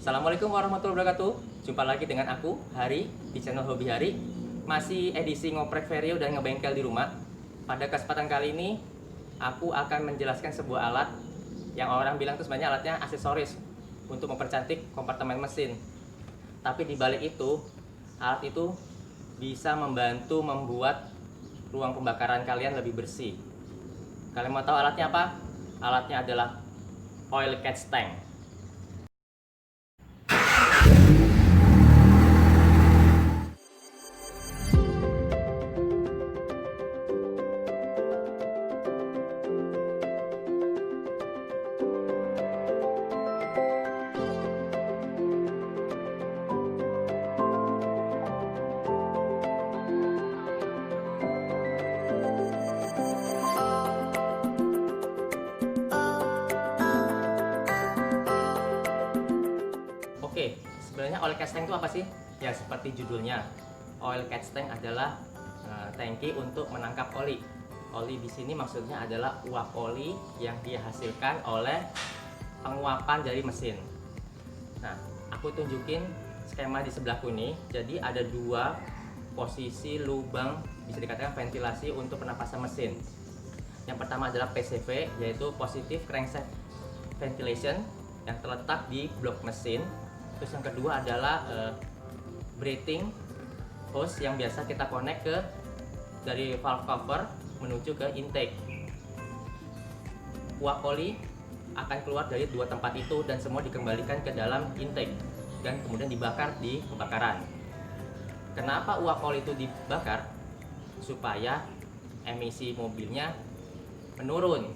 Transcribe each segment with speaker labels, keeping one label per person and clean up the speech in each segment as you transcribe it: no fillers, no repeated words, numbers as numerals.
Speaker 1: Assalamualaikum warahmatullahi wabarakatuh. Jumpa lagi dengan aku, Hari, di channel Hobi Hari. Masih edisi ngoprek vario dan ngebengkel di rumah. Pada kesempatan kali ini, aku akan menjelaskan sebuah alat yang orang bilang itu sebenarnya alatnya aksesoris untuk mempercantik kompartemen mesin. Tapi di balik itu, alat itu bisa membantu membuat ruang pembakaran kalian lebih bersih. Kalian mau tahu alatnya apa? Alatnya adalah oil catch tank. Oke, sebenarnya oil catch tank itu apa sih? Ya seperti judulnya, oil catch tank adalah tangki untuk menangkap oli. Oli di sini maksudnya adalah uap oli yang dihasilkan oleh penguapan dari mesin. Nah, aku tunjukin skema di sebelahku ini. Jadi ada dua posisi lubang, bisa dikatakan ventilasi untuk penapasan mesin. Yang pertama adalah PCV, yaitu Positive Crankshaft Ventilation, yang terletak di blok mesin. Terus yang kedua adalah breathing hose yang biasa kita connect ke dari valve cover menuju ke intake. Uap oli akan keluar dari dua tempat itu dan semua dikembalikan ke dalam intake dan kemudian dibakar di pembakaran. Kenapa uap oli itu dibakar? Supaya emisi mobilnya menurun.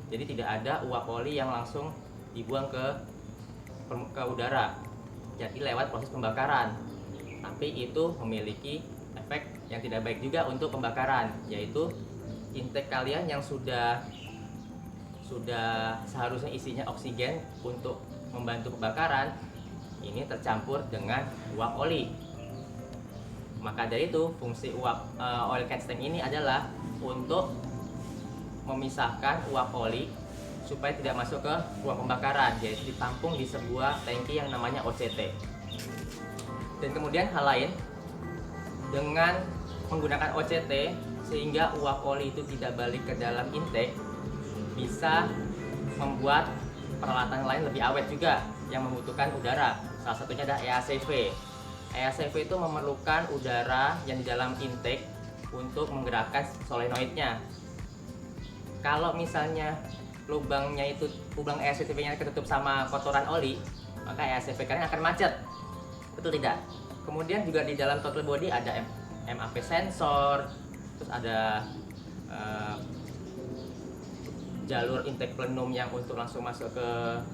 Speaker 1: Jadi tidak ada uap oli yang langsung dibuang ke udara. Jadi lewat proses pembakaran. Tapi itu memiliki efek yang tidak baik juga untuk pembakaran, yaitu intake kalian yang sudah seharusnya isinya oksigen untuk membantu pembakaran, ini tercampur dengan uap oli. Maka dari itu fungsi oil catch tank ini adalah untuk memisahkan uap oli supaya tidak masuk ke ruang pembakaran, yaitu ditampung di sebuah tangki yang namanya OCT. Dan kemudian hal lain, dengan menggunakan OCT sehingga uap oli itu tidak balik ke dalam intake, bisa membuat peralatan lain lebih awet juga yang membutuhkan udara. Salah satunya ada EACV. EACV itu memerlukan udara yang di dalam intake untuk menggerakkan solenoidnya. Kalau misalnya lubang EACV-nya ketutup sama kotoran oli, maka EACV kalian akan macet. Betul tidak? Kemudian juga di dalam throttle body ada MAP sensor, terus ada jalur intake plenum yang untuk langsung masuk ke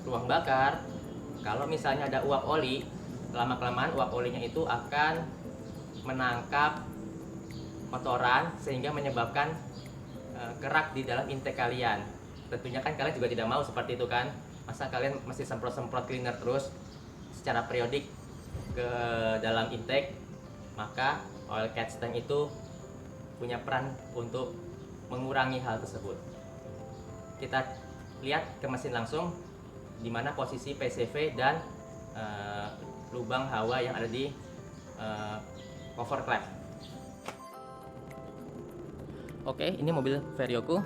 Speaker 1: ruang bakar. Kalau misalnya ada uap oli, lama-kelamaan uap olinya itu akan menangkap kotoran sehingga menyebabkan kerak di dalam intake kalian. Tentunya kan kalian juga tidak mau seperti itu kan. Masa kalian masih semprot-semprot cleaner terus secara periodik ke dalam intake? Maka oil catch tank itu punya peran untuk mengurangi hal tersebut. Kita lihat ke mesin langsung di mana posisi PCV dan lubang hawa yang ada di cover klep. Oke, ini mobil varioku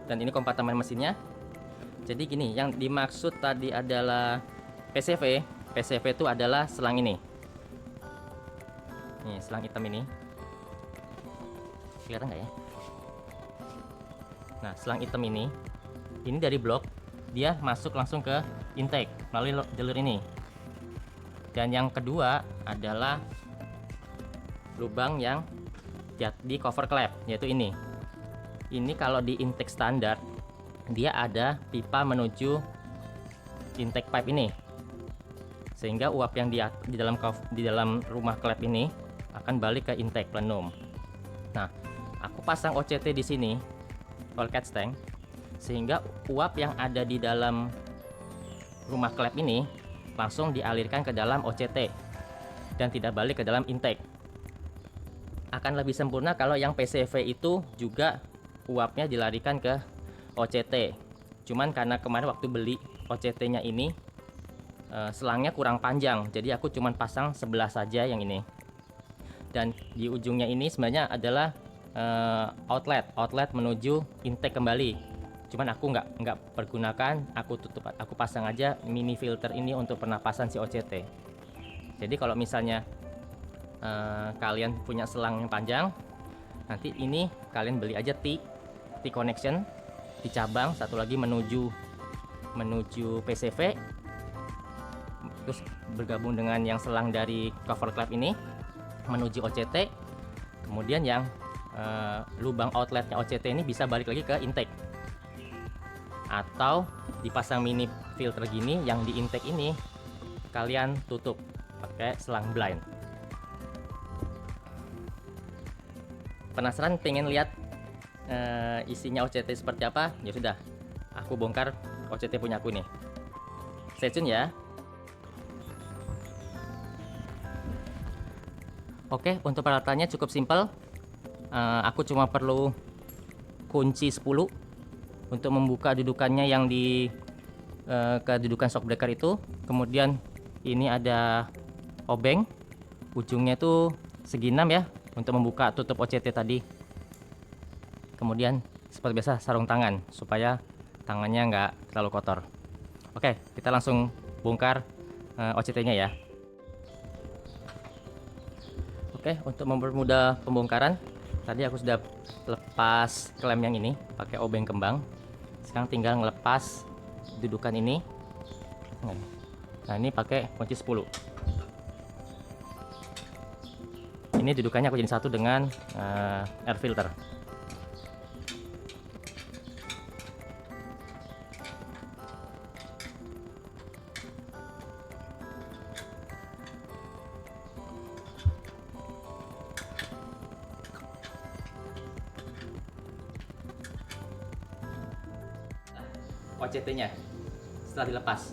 Speaker 1: dan ini kompartemen mesinnya. Jadi gini, yang dimaksud tadi adalah PCV. PCV itu adalah selang ini. Nih, selang hitam ini. Kelihatan nggak ya? Nah, selang hitam ini dari blok, dia masuk langsung ke intake melalui jalur ini. Dan yang kedua adalah lubang yang di cover klep, yaitu ini. Ini kalau di intake standar, dia ada pipa menuju intake pipe ini, sehingga uap yang di dalam rumah klep ini akan balik ke intake plenum. Nah, aku pasang OCT di sini, oil catch tank, sehingga uap yang ada di dalam rumah klep ini langsung dialirkan ke dalam OCT dan tidak balik ke dalam intake. Akan lebih sempurna kalau yang PCV itu juga uapnya dilarikan ke OCT. Cuman karena kemarin waktu beli OCT-nya ini selangnya kurang panjang, jadi aku cuman pasang sebelah saja yang ini. Dan di ujungnya ini sebenarnya adalah outlet menuju intake kembali. Cuman aku nggak pergunakan, aku pasang aja mini filter ini untuk pernapasan si OCT. Jadi kalau misalnya kalian punya selang yang panjang, nanti ini kalian beli aja T connection di cabang, satu lagi menuju PCV, terus bergabung dengan yang selang dari cover clap ini menuju OCT, kemudian yang lubang outletnya OCT ini bisa balik lagi ke intake, atau dipasang mini filter gini yang di intake ini kalian tutup pakai selang blind. Penasaran pengen lihat isinya OCT seperti apa? Ya sudah, aku bongkar OCT punya aku nih. Stay tune ya. Oke, untuk peralatannya cukup simpel. Aku cuma perlu kunci 10 untuk membuka dudukannya yang di kedudukan shock breaker itu. Kemudian ini ada obeng, ujungnya itu segi 6 ya, untuk membuka tutup OCT tadi. Kemudian seperti biasa sarung tangan supaya tangannya nggak terlalu kotor. Oke, kita langsung bongkar OCT-nya ya. Oke, untuk mempermudah pembongkaran, tadi aku sudah lepas klem yang ini pakai obeng kembang. Sekarang tinggal ngelepas dudukan ini. Nah, ini pakai kunci 10. Ini dudukannya aku jadi satu dengan air filter. OCT-nya setelah dilepas,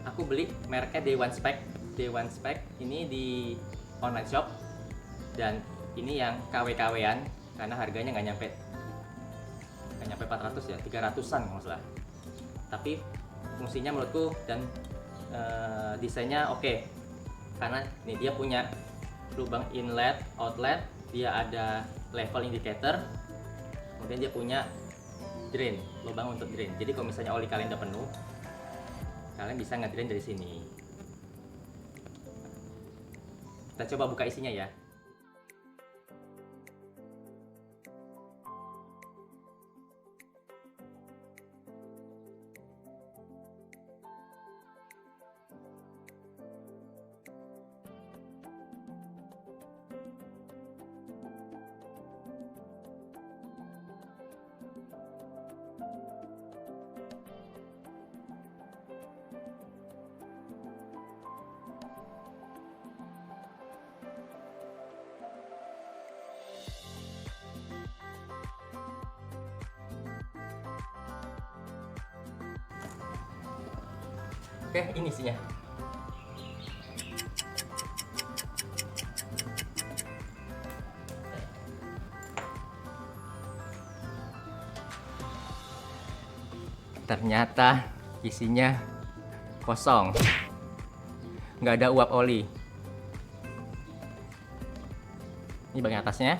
Speaker 1: aku beli mereknya Day1 Spec. Day1 Spec ini di online shop, dan ini yang KW-KW-an karena harganya nggak nyampe 400 ya, 300-an kalau salah. Tapi fungsinya menurutku dan desainnya oke, karena ini dia punya lubang inlet, outlet, dia ada level indicator, kemudian dia punya drain, lubang untuk drain. Jadi kalau misalnya oli kalian udah penuh, kalian bisa ngedrain dari sini. Kita coba buka isinya ya. Oke, ini isinya. Ternyata isinya kosong, nggak ada uap oli. Ini bagian atasnya.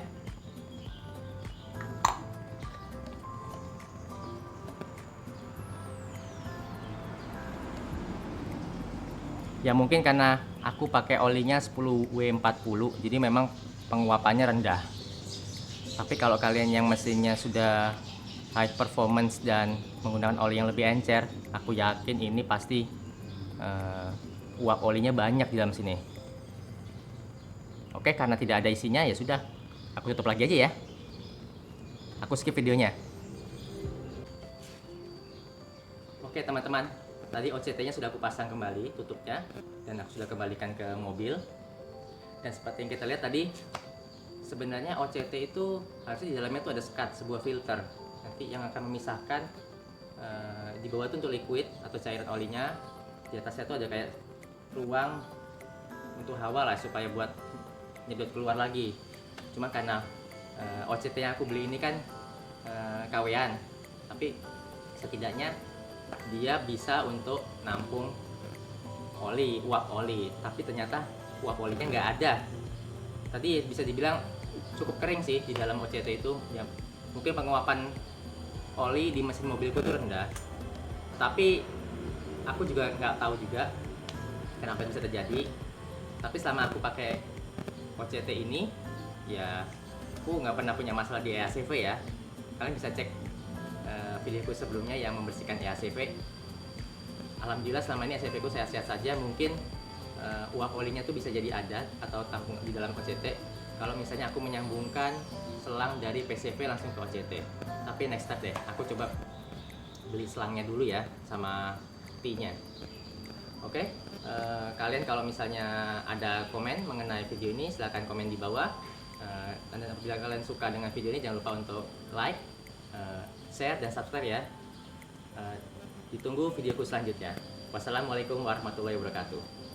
Speaker 1: Ya mungkin karena aku pakai olinya 10W40, jadi memang penguapannya rendah. Tapi kalau kalian yang mesinnya sudah high performance dan menggunakan oli yang lebih encer, aku yakin ini pasti uap olinya banyak di dalam sini. Oke, karena tidak ada isinya ya sudah, aku tutup lagi aja ya. Aku skip videonya. Oke teman-teman, tadi OCT-nya sudah aku pasang kembali tutupnya, dan aku sudah kembalikan ke mobil. Dan seperti yang kita lihat tadi, sebenarnya OCT itu harusnya di dalamnya itu ada sekat, sebuah filter nanti yang akan memisahkan di bawah itu untuk liquid atau cairan olinya, di atasnya itu ada kayak ruang untuk hawa lah supaya buat nyedot keluar lagi. Cuma karena OCT yang aku beli ini kan KW-an, tapi setidaknya dia bisa untuk nampung uap oli, tapi ternyata uap olinya nggak ada. Tadi bisa dibilang cukup kering sih di dalam OCT itu ya, mungkin penguapan oli di mesin mobilku itu rendah, tapi aku juga nggak tahu juga kenapa bisa terjadi. Tapi selama aku pakai OCT ini ya, aku nggak pernah punya masalah di EACV ya. Kalian bisa cek videoku sebelumnya yang membersihkan EACV. Alhamdulillah selama ini EACV ku sehat-sehat saja. Mungkin uap olinya tuh bisa jadi ada atau tampung di dalam OCT kalau misalnya aku menyambungkan selang dari PCV langsung ke OCT. Tapi next step deh, aku coba beli selangnya dulu ya sama T-nya. Oke, kalian kalau misalnya ada komen mengenai video ini silahkan komen di bawah. Dan apabila kalian suka dengan video ini jangan lupa untuk like, share, dan subscribe ya. Ditunggu videoku selanjutnya. Wassalamualaikum warahmatullahi wabarakatuh.